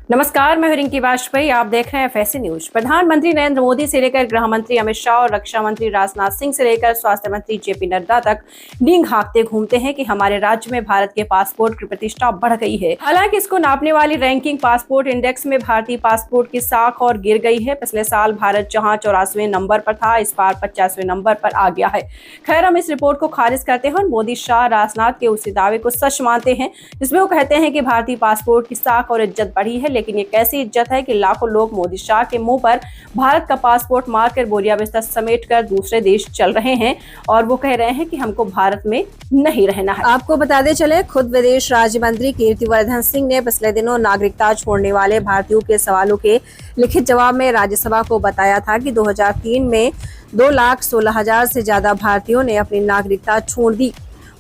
नमस्कार, मैं हूं रिंकी वाजपेयी। आप देख रहे हैं फैसी न्यूज। प्रधानमंत्री नरेंद्र मोदी से लेकर गृह मंत्री अमित शाह और रक्षा मंत्री राजनाथ सिंह से लेकर स्वास्थ्य मंत्री जेपी नड्डा तक नींग हाँकते घूमते हैं कि हमारे राज्य में भारत के पासपोर्ट की प्रतिष्ठा बढ़ गई है। हालांकि इसको नापने वाली रैंकिंग पासपोर्ट इंडेक्स में भारतीय पासपोर्ट की साख और गिर गई है। पिछले साल भारत जहाँ 84वें नंबर पर था, इस बार 50वें नंबर पर आ गया है। खैर, हम इस रिपोर्ट को खारिज करते हैं और मोदी शाह राजनाथ के उसी दावे को सच मानते हैं जिसमें वो कहते हैं कि भारतीय पासपोर्ट की साख और इज्जत बढ़ी है। लेकिन ये कैसी इज्जत है कि लाखों लोग मोदी शाह के मुंह पर भारत का पासपोर्ट मारकर बोरिया बिस्तर समेटकर दूसरे देश चल रहे हैं और वो कह रहे हैं कि हमको भारत में नहीं रहना है। आपको बता दें चले, खुद विदेश राज्य मंत्री कीर्तिवर्धन सिंह ने पिछले दिनों नागरिकता छोड़ने वाले भारतीयों के सवालों के लिखित जवाब में राज्यसभा को बताया था कि 2003 में 2,16,000 से ज्यादा भारतीयों ने अपनी नागरिकता छोड़ दी।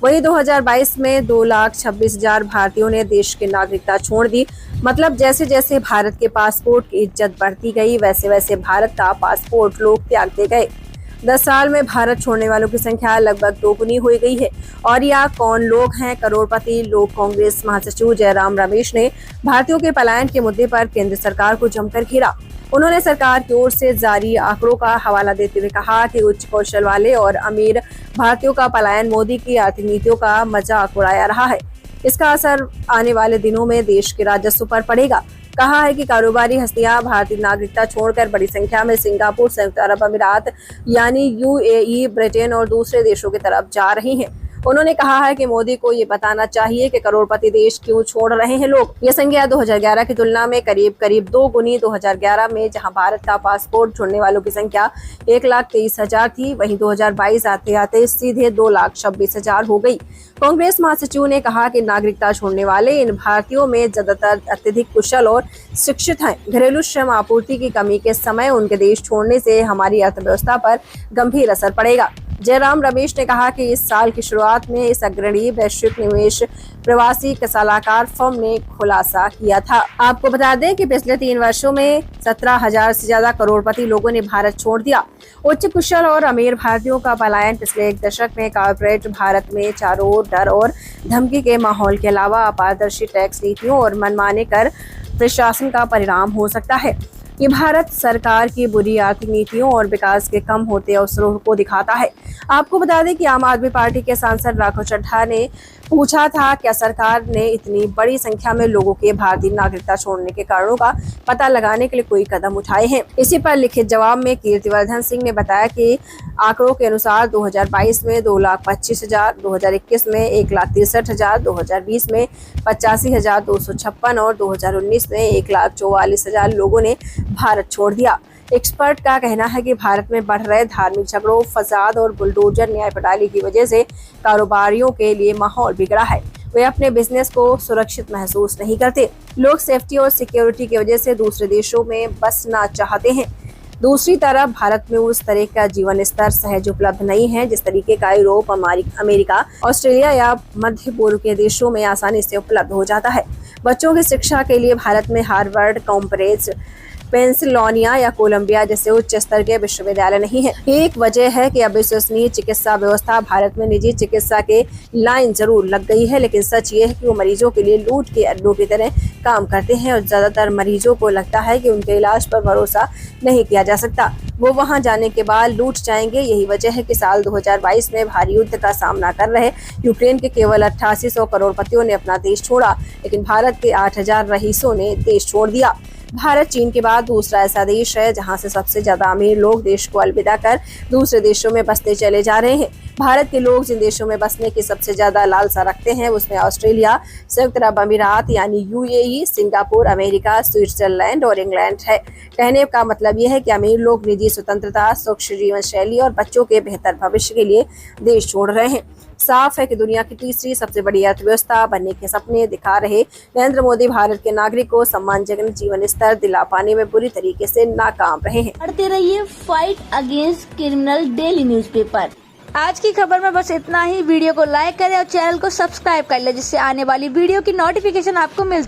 वहीं 2022 में 2,26,000 भारतीयों ने देश की नागरिकता छोड़ दी। मतलब जैसे जैसे भारत के पासपोर्ट की इज्जत बढ़ती गई, वैसे वैसे भारत का पासपोर्ट लोग त्यागते गए। 10 साल में भारत छोड़ने वालों की संख्या लगभग दोगुनी हो गई है। और यह कौन लोग हैं? करोड़पति लोग। कांग्रेस महासचिव जयराम रमेश ने भारतीयों के पलायन के मुद्दे पर केंद्र सरकार को जमकर घेरा। उन्होंने सरकार की ओर से जारी आंकड़ों का हवाला देते हुए कहा कि उच्च कौशल वाले और अमीर भारतीयों का पलायन मोदी की आर्थिक नीतियों का मजाक उड़ाया रहा है। इसका असर आने वाले दिनों में देश के राजस्व पर पड़ेगा। कहा है कि कारोबारी हस्तियां भारतीय नागरिकता छोड़कर बड़ी संख्या में सिंगापुर, संयुक्त अरब अमीरात यानी यूएई, ब्रिटेन और दूसरे देशों की तरफ जा रही हैं। उन्होंने कहा है कि मोदी को ये बताना चाहिए कि करोड़पति देश क्यों छोड़ रहे हैं लोग। ये संख्या 2011 की तुलना में करीब 2 गुनी। 2011 में जहां भारत का पासपोर्ट छोड़ने वालों की संख्या 1,23,000 थी, वहीं 2022 आते आते सीधे 2,26,000 हो गई। कांग्रेस महासचिव ने कहा कि नागरिकता छोड़ने वाले इन भारतीयों में ज्यादातर अत्यधिक कुशल और शिक्षित हैं। घरेलू श्रम आपूर्ति की कमी के समय उनके देश छोड़ने से हमारी अर्थव्यवस्था पर गंभीर असर पड़ेगा। जयराम रमेश ने कहा कि इस साल की शुरुआत में इस अग्रणी वैश्विक निवेश प्रवासी सलाहकार फर्म ने खुलासा किया था। आपको बता दें कि पिछले 3 वर्षों में 17,000 से ज्यादा करोड़पति लोगों ने भारत छोड़ दिया। उच्च कुशल और अमीर भारतीयों का पलायन पिछले 1 दशक में कॉर्पोरेट भारत में चारों ओर डर और धमकी के माहौल के अलावा अपारदर्शी टैक्स नीतियों और मनमाने कर प्रशासन का परिणाम हो सकता है। ये भारत सरकार की बुरी आर्थिक नीतियों और विकास के कम होते अवसरों को दिखाता है। आपको बता दें कि आम आदमी पार्टी के सांसद राघव चड्ढा ने पूछा था, क्या सरकार ने इतनी बड़ी संख्या में लोगों के भारतीय नागरिकता छोड़ने के कारणों का पता लगाने के लिए कोई कदम उठाए हैं? इसी पर लिखित जवाब में कीर्तिवर्धन सिंह ने बताया कि आंकड़ों के अनुसार 2022 में 2,25,000, 2021 में 1,63,000, 2020 में 85,256 और 2019 में 1,44,000 लोगों ने भारत छोड़ दिया। एक्सपर्ट का कहना है कि भारत में बढ़ रहे धार्मिक झगड़ों, फसाद और बुलडोजर न्याय प्रणाली की वजह से कारोबारियों के लिए माहौल बिगड़ा है। वे अपने बिजनेस को सुरक्षित महसूस नहीं करते। लोग सेफ्टी और सिक्योरिटी की वजह से दूसरे देशों में बसना चाहते हैं। दूसरी तरफ भारत में उस तरह का जीवन स्तर सहज उपलब्ध नहीं है जिस तरीके का यूरोप, अमेरिका, ऑस्ट्रेलिया या मध्य पूर्व के देशों में आसानी से उपलब्ध हो जाता है। बच्चों की शिक्षा के लिए भारत में हार्वर्ड, कैम्ब्रिज, पेंसिल्वेनिया या कोलंबिया जैसे उच्च स्तर के विश्वविद्यालय नहीं है। एक वजह है कि अविश्वसनीय चिकित्सा व्यवस्था। भारत में निजी चिकित्सा के लाइन जरूर लग गई है, लेकिन सच ये है कि वो मरीजों के लिए लूट के अड्डों की तरह काम करते हैं और ज्यादातर मरीजों को लगता है कि उनके इलाज पर भरोसा नहीं किया जा सकता। वो वहां जाने के बाद लूट जाएंगे। यही वजह है कि साल 2022 में भारी युद्ध का सामना कर रहे यूक्रेन के केवल 8800 करोड़पतियों ने अपना देश छोड़ा, लेकिन भारत के 8,000 रईसों ने देश छोड़ दिया। भारत चीन के बाद दूसरा ऐसा देश है जहां से सबसे ज्यादा अमीर लोग देश को अलविदा कर दूसरे देशों में बसते चले जा रहे हैं। भारत के लोग जिन देशों में बसने की सबसे ज्यादा लालसा रखते हैं उसमें ऑस्ट्रेलिया, संयुक्त अरब अमीरात यानी यूएई, सिंगापुर, अमेरिका, स्विट्जरलैंड और इंग्लैंड है। कहने का मतलब यह है कि अमीर लोग निजी स्वतंत्रता, स्वच्छ जीवन शैली और बच्चों के बेहतर भविष्य के लिए देश छोड़ रहे हैं। साफ है कि दुनिया की तीसरी सबसे बड़ी अर्थव्यवस्था बनने के सपने दिखा रहे नरेंद्र मोदी भारत के नागरिक को सम्मानजनक जीवन स्तर दिला पाने में बुरी तरीके से नाकाम रहे हैं। पढ़ते रहिए fight against criminal daily newspaper. आज की खबर में बस इतना ही। वीडियो को लाइक करें और चैनल को सब्सक्राइब कर लें जिससे आने वाली वीडियो की नोटिफिकेशन आपको मिलती